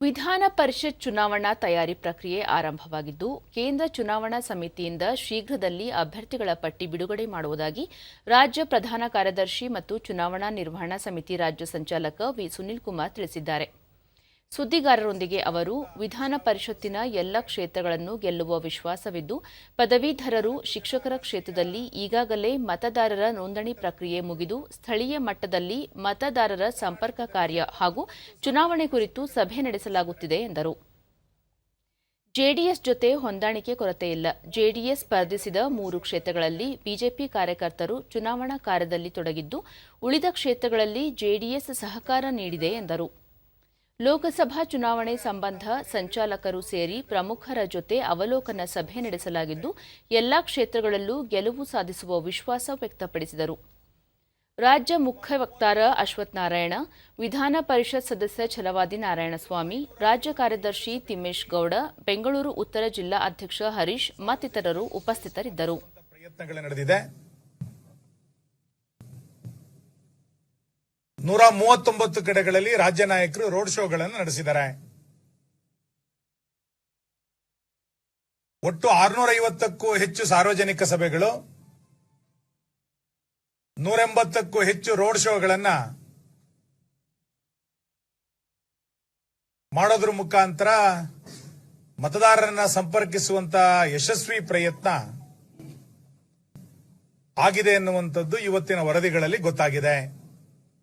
ವಿಧಾನ ಪರಿಷತ್ ಚುನಾವಣಾ ತಯಾರಿ ಪ್ರಕ್ರಿಯೆ ಆರಂಭವಾಗಿದ್ದು, ಕೇಂದ್ರ ಚುನಾವಣಾ ಸಮಿತಿಯಿಂದ ಶೀಘ್ರದಲ್ಲಿ ಅಭ್ಯರ್ಥಿಗಳ ಪಟ್ಟಿ ಬಿಡುಗಡೆ ಮಾಡುವುದಾಗಿ ರಾಜ್ಯ ಪ್ರಧಾನ ಕಾರ್ಯದರ್ಶಿ ಮತ್ತು ಚುನಾವಣಾ ನಿರ್ವಹಣಾ ಸಮಿತಿ ರಾಜ್ಯ ಸಂಚಾಲಕ ವಿ. ಸುನೀಲ್ ಕುಮಾರ್ ತಿಳಿಸಿದ್ದಾರೆ. ಸುದ್ದಿಗಾರರೊಂದಿಗೆ ಅವರು, ವಿಧಾನ ಪರಿಷತ್ತಿನ ಎಲ್ಲ ಕ್ಷೇತ್ರಗಳನ್ನು ಗೆಲ್ಲುವ ವಿಶ್ವಾಸವಿದ್ದು, ಪದವೀಧರರು, ಶಿಕ್ಷಕರ ಕ್ಷೇತ್ರದಲ್ಲಿ ಈಗಾಗಲೇ ಮತದಾರರ ನೋಂದಣಿ ಪ್ರಕ್ರಿಯೆ ಮುಗಿದು ಸ್ಥಳೀಯ ಮಟ್ಟದಲ್ಲಿ ಮತದಾರರ ಸಂಪರ್ಕ ಕಾರ್ಯ ಹಾಗೂ ಚುನಾವಣೆ ಕುರಿತು ಸಭೆ ನಡೆಸಲಾಗುತ್ತಿದೆ ಎಂದರು. ಜೆಡಿಎಸ್ ಜೊತೆ ಹೊಂದಾಣಿಕೆ ಕೊರತೆಯಿಲ್ಲ. ಜೆಡಿಎಸ್ ಸ್ಪರ್ಧಿಸಿದ 3 ಕ್ಷೇತ್ರಗಳಲ್ಲಿ ಬಿಜೆಪಿ ಕಾರ್ಯಕರ್ತರು ಚುನಾವಣಾ ಕಾರ್ಯದಲ್ಲಿ ತೊಡಗಿದ್ದು, ಉಳಿದ ಕ್ಷೇತ್ರಗಳಲ್ಲಿ ಜೆಡಿಎಸ್ ಸಹಕಾರ ನೀಡಿದೆ ಎಂದರು. ಲೋಕಸಭಾ ಚುನಾವಣೆ ಸಂಬಂಧ ಸಂಚಾಲಕರು ಸೇರಿ ಪ್ರಮುಖರ ಜೊತೆ ಅವಲೋಕನ ಸಭೆ ನಡೆಸಲಾಗಿದ್ದು, ಎಲ್ಲಾ ಕ್ಷೇತ್ರಗಳಲ್ಲೂ ಗೆಲುವು ಸಾಧಿಸುವ ವಿಶ್ವಾಸ ವ್ಯಕ್ತಪಡಿಸಿದರು. ರಾಜ್ಯ ಮುಖ್ಯ ವಕ್ತಾರ ಅಶ್ವಥ್ ನಾರಾಯಣ, ವಿಧಾನ ಪರಿಷತ್ ಸದಸ್ಯ ಛಲವಾದಿ ನಾರಾಯಣಸ್ವಾಮಿ, ರಾಜ್ಯ ಕಾರ್ಯದರ್ಶಿ ತಿಮ್ಮೇಶ್ ಗೌಡ, ಬೆಂಗಳೂರು ಉತ್ತರ ಜಿಲ್ಲಾ ಅಧ್ಯಕ್ಷ ಹರೀಶ್ ಮತ್ತಿತರರು ಉಪಸ್ಥಿತರಿದ್ದರು. 139 ಕಡೆಗಳಲ್ಲಿ ರಾಜ್ಯ ನಾಯಕರು ರೋಡ್ ಶೋಗಳನ್ನು ನಡೆಸಿದ್ದಾರೆ. ಒಟ್ಟು 650ಕ್ಕೂ ಹೆಚ್ಚು ಸಾರ್ವಜನಿಕ ಸಭೆಗಳು, 180ಕ್ಕೂ ಹೆಚ್ಚು ರೋಡ್ ಶೋಗಳನ್ನ ಮಾಡೋದ್ರ ಮುಖಾಂತರ ಮತದಾರರನ್ನ ಸಂಪರ್ಕಿಸುವಂತ ಯಶಸ್ವಿ ಪ್ರಯತ್ನ ಆಗಿದೆ ಎನ್ನುವಂಥದ್ದು ಇವತ್ತಿನ ವರದಿಗಳಲ್ಲಿ ಗೊತ್ತಾಗಿದೆ.